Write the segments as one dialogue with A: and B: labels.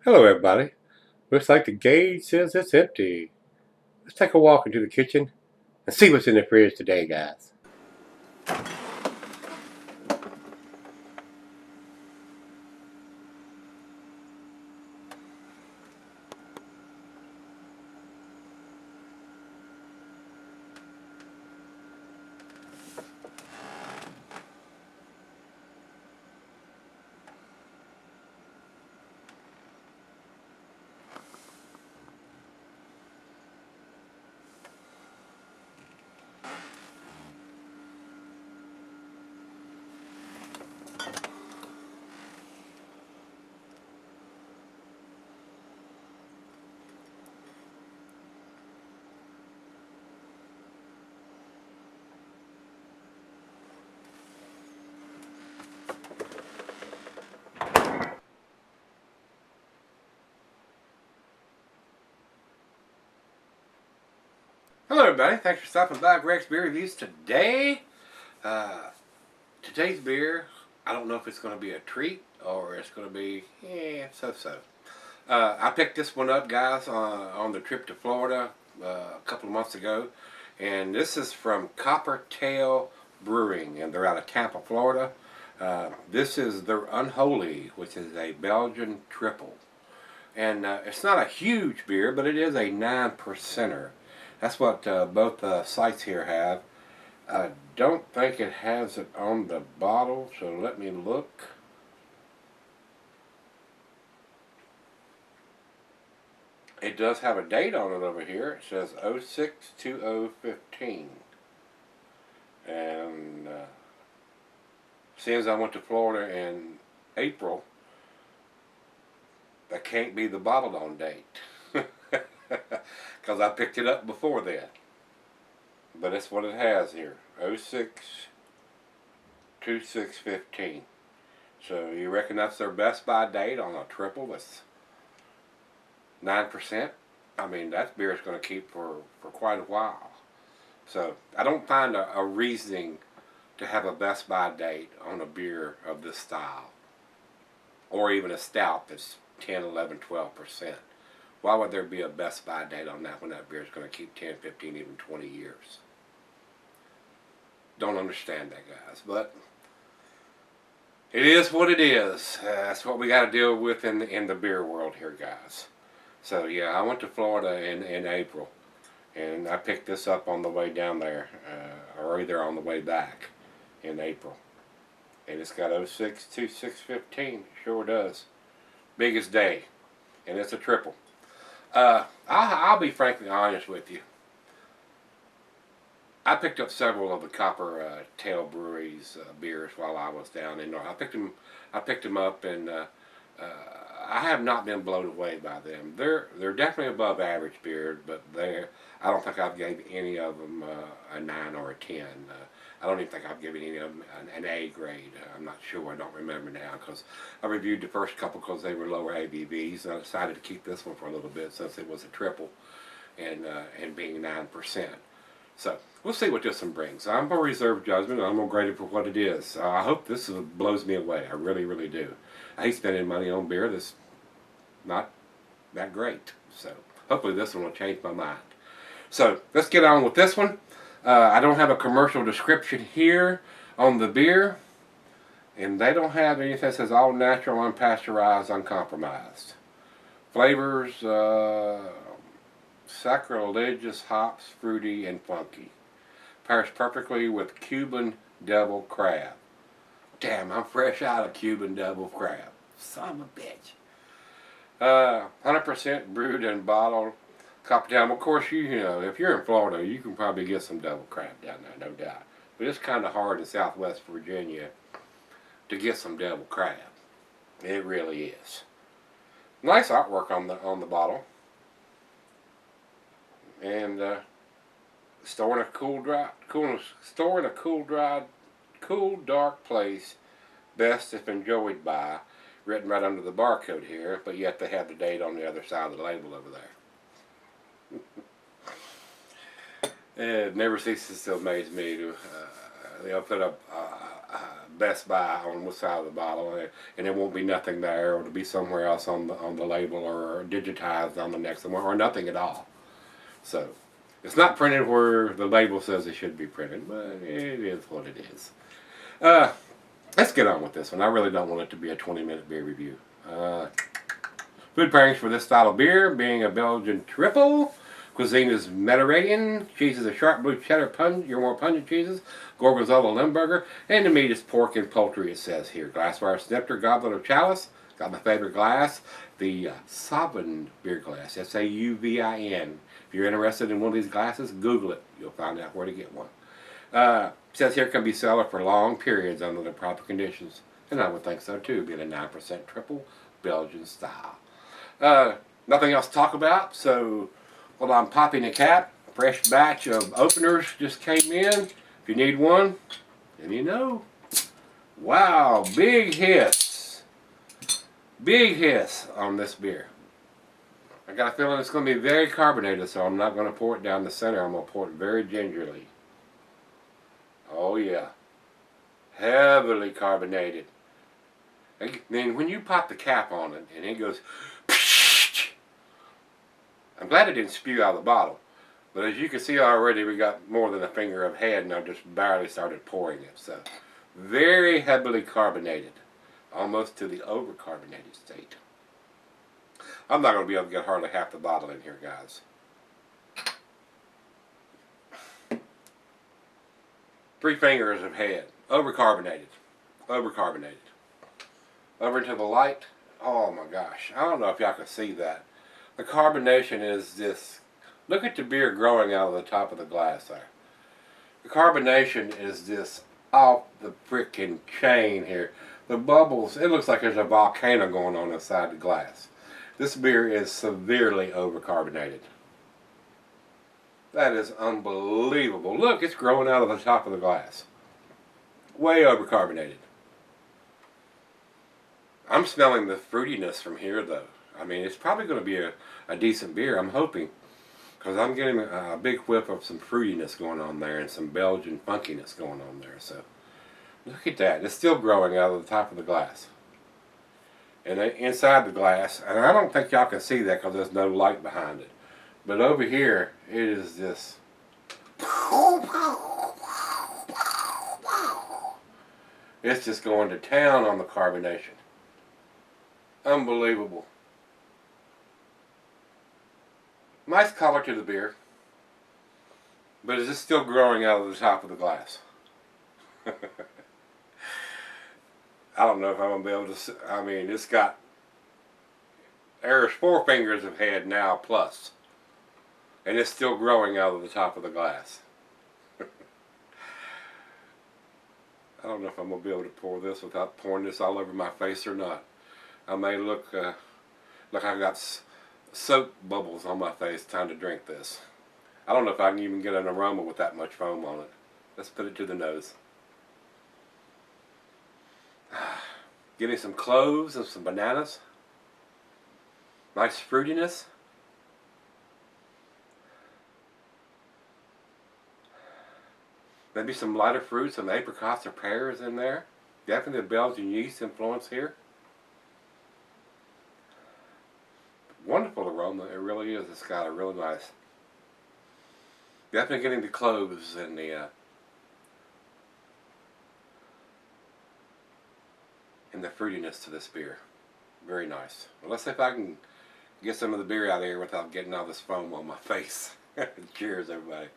A: Hello, everybody. Looks like the gauge says it's empty. Let's take a walk into the kitchen and see what's in the fridge today, guys. Hello, everybody. Thanks for stopping by Gregsbeerreviews today. Uh, Today's beer, I don't know if it's going to be a treat or it's going to be, so-so. I picked this one up, guys, on the trip to Florida a couple of months ago. And this is from Coppertail Brewing, and they're out of Tampa, Florida. This is their Unholy, which is a Belgian Tripel. And it's not a huge beer, but it is a 9%er. That's what both sites here have. I don't think it has it on the bottle, so let me look. It does have a date on it over here. It says 06/2015. And since I went to Florida in April, that can't be the bottled on date. Because I picked it up before then. But that's what it has here. 06/26/15. So you reckon that's their best by date on a triple that's 9%? I mean, that beer is going to keep for quite a while. So I don't find a reasoning to have a best by date on a beer of this style. Or even a stout that's 10, 11, 12%. Why would there be a best by date on that when that beer is going to keep 10, 15, even 20 years? Don't understand that, guys. But it is what it is. That's what we got to deal with in the beer world here, guys. So yeah, I went to Florida in April, and I picked this up on the way down there, or either on the way back in April. And it's got 06/26/15. Sure does. Biggest day, and it's a triple. I'll be frankly honest with you. I picked up several of the Coppertail Brewery's beers while I was down in North. I picked them up, and I have not been blown away by them. They're definitely above average beer, but I don't think I've gave any of them a 9 or a 10. I don't even think I've given any of them an A grade. I'm not sure. I don't remember now because I reviewed the first couple because they were lower ABVs, and I decided to keep this one for a little bit since it was a triple and being 9%. So we'll see what this one brings. I'm going to reserve judgment. I'm going to grade it for what it is. I hope this blows me away. I really, really do. I hate spending money on beer that's not that great. So hopefully this one will change my mind. So let's get on with this one. I don't have a commercial description here on the beer. And they don't have anything that says all natural, unpasteurized, uncompromised. Flavors, sacrilegious hops, fruity and funky. Pairs perfectly with Cuban devil crab. Damn, I'm fresh out of Cuban devil crab. Son of a bitch. 100% brewed and bottled Coppertail. Of course, you know, if you're in Florida, you can probably get some devil crab down there, no doubt. But it's kind of hard in Southwest Virginia to get some devil crab. It really is. Nice artwork on the bottle. And store in a cool, dark place. Best if enjoyed by. Written right under the barcode here, but yet they have the date on the other side of the label over there. It never ceases to amaze me. They'll put a Best Buy on one side of the bottle, and it won't be nothing there, or it'll be somewhere else on the label, or digitized on the next one, or nothing at all. So it's not printed where the label says it should be printed, but it is what it is. Let's get on with this one. I really don't want it to be a 20-minute beer review. Food pairings for this style of beer, being a Belgian Tripel. Cuisine is Mediterranean. Cheeses are sharp blue cheddar, your more pungent cheeses. Gorgonzola, Limburger. And the meat is pork and poultry, it says here. Glassware snifter, goblet, or chalice. Got my favorite glass, the Sauvin beer glass. Sauvin. If you're interested in one of these glasses, Google it. You'll find out where to get one. Says here can be sold for long periods under the proper conditions. And I would think so too, being a 9% triple Belgian style. Nothing else to talk about, so while I'm popping the cap, a fresh batch of openers just came in. If you need one, let me know. Wow, big hiss. Big hiss on this beer. I got a feeling it's going to be very carbonated, so I'm not going to pour it down the center. I'm going to pour it very gingerly. Oh yeah. Heavily carbonated. And then when you pop the cap on it, and it goes... I'm glad it didn't spew out of the bottle. But as you can see already, we got more than a finger of head, and I just barely started pouring it. So, very heavily carbonated. Almost to the over-carbonated state. I'm not going to be able to get hardly half the bottle in here, guys. 3 fingers of head. Over-carbonated. Over-carbonated. Over into the light. Oh my gosh. I don't know if y'all can see that. The carbonation is this. Look at the beer growing out of the top of the glass there. The carbonation is this off the frickin' chain here. The bubbles, it looks like there's a volcano going on inside the glass. This beer is severely over-carbonated. That is unbelievable. Look, it's growing out of the top of the glass. Way over-carbonated. I'm smelling the fruitiness from here, though. I mean, it's probably going to be a decent beer, I'm hoping. Because I'm getting a big whiff of some fruitiness going on there and some Belgian funkiness going on there. So, look at that. It's still growing out of the top of the glass. And inside the glass, and I don't think y'all can see that because there's no light behind it. But over here, it is this. It's just going to town on the carbonation. Unbelievable. Nice color to the beer. But is it still growing out of the top of the glass? I don't know if I'm going to be able to... I mean, it's got... There's 4 fingers of head now plus. And it's still growing out of the top of the glass. I don't know if I'm going to be able to pour this without pouring this all over my face or not. I may look like I've got soap bubbles on my face trying to drink this. I don't know if I can even get an aroma with that much foam on it. Let's put it to the nose. Getting some cloves and some bananas. Nice fruitiness. Maybe some lighter fruits, some apricots or pears in there. Definitely a Belgian yeast influence here. Wonderful aroma, it really is. It's got a really nice. Definitely getting the cloves and the fruitiness to this beer. Very nice. Well, let's see if I can get some of the beer out of here without getting all this foam on my face. Cheers, everybody.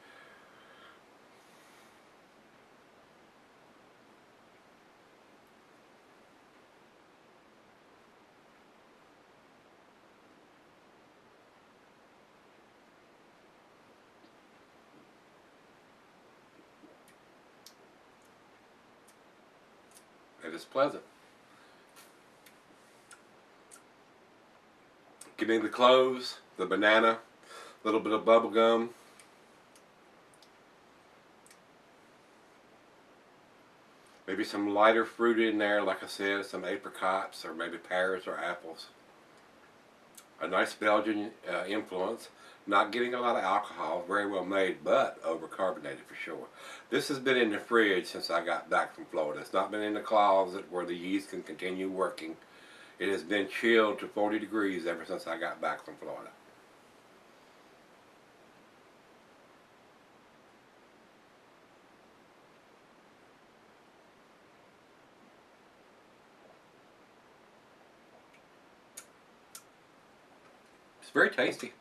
A: It is pleasant. Getting the cloves, the banana, a little bit of bubble gum. Maybe some lighter fruit in there, like I said, some apricots or maybe pears or apples. A nice Belgian influence. Not getting a lot of alcohol, very well made, but overcarbonated for sure. This has been in the fridge since I got back from Florida. It's not been in the closet where the yeast can continue working. It has been chilled to 40 degrees ever since I got back from Florida. It's very tasty.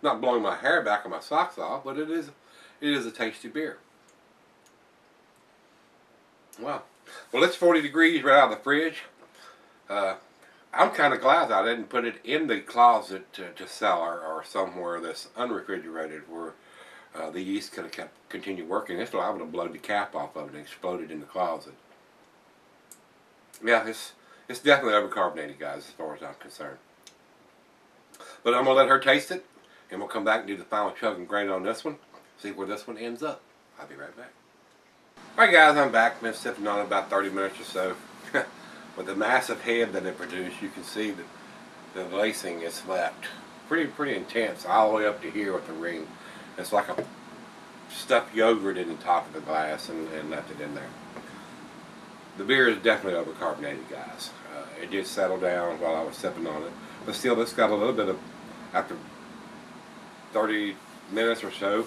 A: Not blowing my hair back or my socks off, but it is a tasty beer. Wow. Well, it's 40 degrees right out of the fridge. I'm kind of glad I didn't put it in the closet to cellar or somewhere that's unrefrigerated where the yeast could have continued working. It's liable to blow the cap off of it and explode it in the closet. Yeah, it's definitely overcarbonated, guys, as far as I'm concerned. But I'm going to let her taste it, and we'll come back and do the final chug and grade on this one, see where this one ends up. I'll be right back. Alright guys, I'm back. Been sipping on it about 30 minutes or so. With the massive head that it produced, you can see that the lacing is left pretty intense all the way up to here with the ring. It's like a stuffed yogurt in the top of the glass and left it in there. The beer is definitely overcarbonated, guys. It did settle down while I was sipping on it, but still it's got a little bit of, after 30 minutes or so,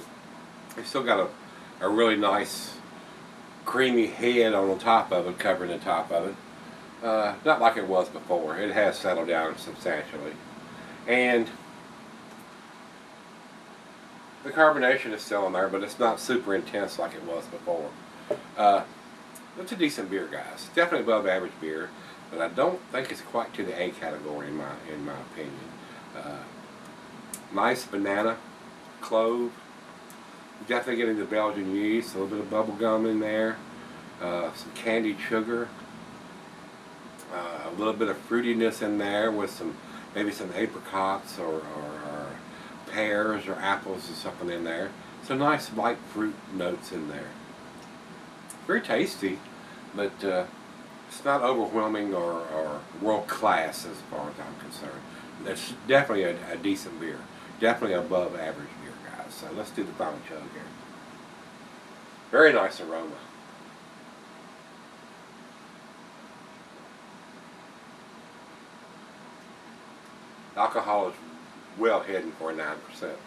A: it's still got a really nice creamy head on the top of it, covering the top of it. Not like it was before. It has settled down substantially. And the carbonation is still in there, but it's not super intense like it was before. It's a decent beer, guys. Definitely above average beer, but I don't think it's quite to the A category in my opinion. Nice banana, clove. Definitely getting the Belgian yeast, a little bit of bubble gum in there, some candied sugar, a little bit of fruitiness in there with maybe some apricots or pears or apples or something in there. Some nice light fruit notes in there. Very tasty, but it's not overwhelming or world class as far as I'm concerned. It's definitely a decent beer, definitely above average beer, guys. So let's do the final chug here. Very nice aroma. Alcohol is well hidden for 9%.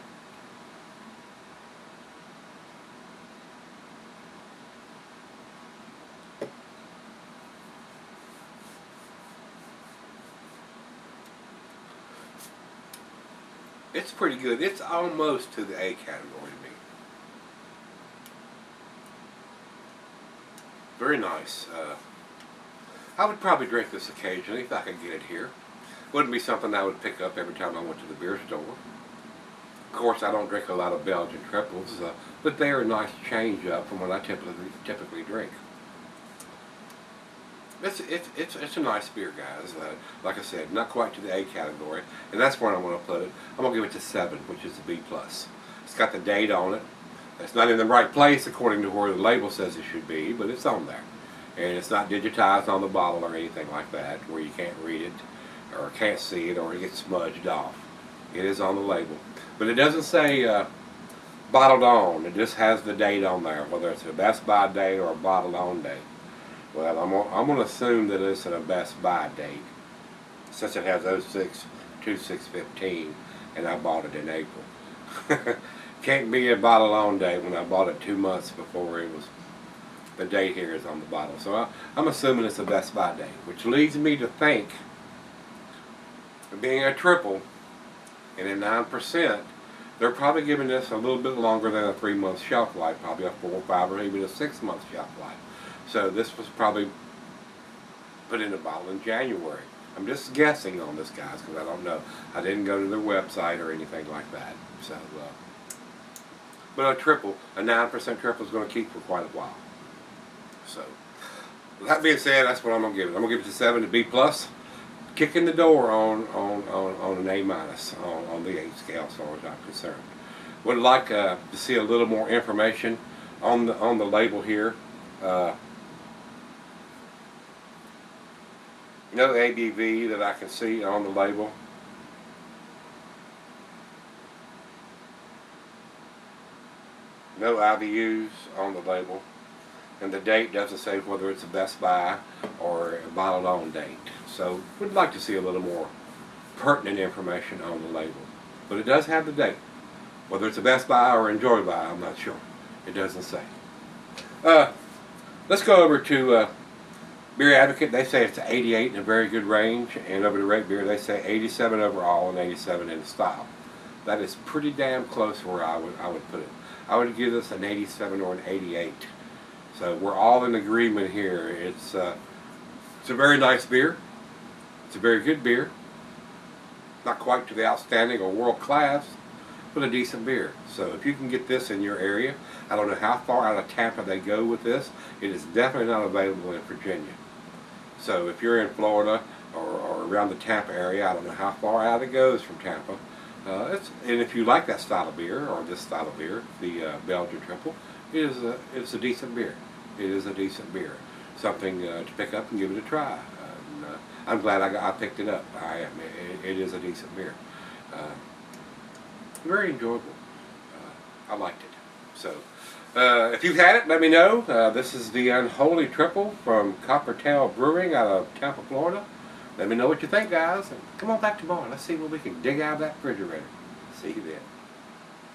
A: It's pretty good. It's almost to the A category to me. Very nice. I would probably drink this occasionally if I could get it here. Wouldn't be something I would pick up every time I went to the beer store. Of course, I don't drink a lot of Belgian Tripels, but they are a nice change up from what I typically drink. It's a nice beer, guys. Like I said, not quite to the A category, and that's where I want to put it. I'm gonna give it to 7, which is a B+. It's got the date on it. It's not in the right place according to where the label says it should be, but it's on there, and it's not digitized on the bottle or anything like that, where you can't read it or can't see it or it gets smudged off. It is on the label, but it doesn't say bottled on. It just has the date on there, whether it's a Best By date or a bottled on date. Well, I'm going to assume that it's a Best By date, since it has 06/26/15, and I bought it in April. Can't be a bottle on date when I bought it 2 months before it was. The date here is on the bottle, so I'm assuming it's a Best By date, which leads me to think, being a triple and at 9%, they're probably giving this a little bit longer than a 3-month shelf life, probably a 4, 5, or even a 6-month shelf life. So this was probably put in a bottle in January. I'm just guessing on this, guys, because I don't know. I didn't go to their website or anything like that. So, but a 9% triple is going to keep for quite a while. So, with that being said, that's what I'm going to give it. I'm going to give it to 7 to B+. Kicking the door on an A- on the 8 scale, as far as I'm concerned. Would like to see a little more information on the label here. No ABV that I can see on the label. no IBUs on the label, and the date doesn't say whether it's a Best Buy or a bottled on date. So we'd like to see a little more pertinent information on the label. But it does have the date. Whether it's a Best Buy or Enjoy Buy, I'm not sure. It doesn't say. Let's go over to Beer Advocate. They say it's 88 in a very good range, and over to Red Beer they say 87 overall and 87 in style. That is pretty damn close where I would put it. I would give this an 87 or an 88. So we're all in agreement here. It's a very nice beer. It's a very good beer. Not quite to the outstanding or world class, but a decent beer. So if you can get this in your area, I don't know how far out of Tampa they go with this. It is definitely not available in Virginia. So if you're in Florida or around the Tampa area, I don't know how far out it goes from Tampa. And if you like that style of beer, or this style of beer, the Belgian Tripel, it's a decent beer. It is a decent beer. Something to pick up and give it a try. I'm glad I picked it up. I am. It is a decent beer. Very enjoyable. I liked it. So, if you've had it, let me know. This is the Unholy Trippel from Coppertail Brewing out of Tampa, Florida. Let me know what you think, guys. And come on back tomorrow. Let's see what we can dig out of that refrigerator. See you then.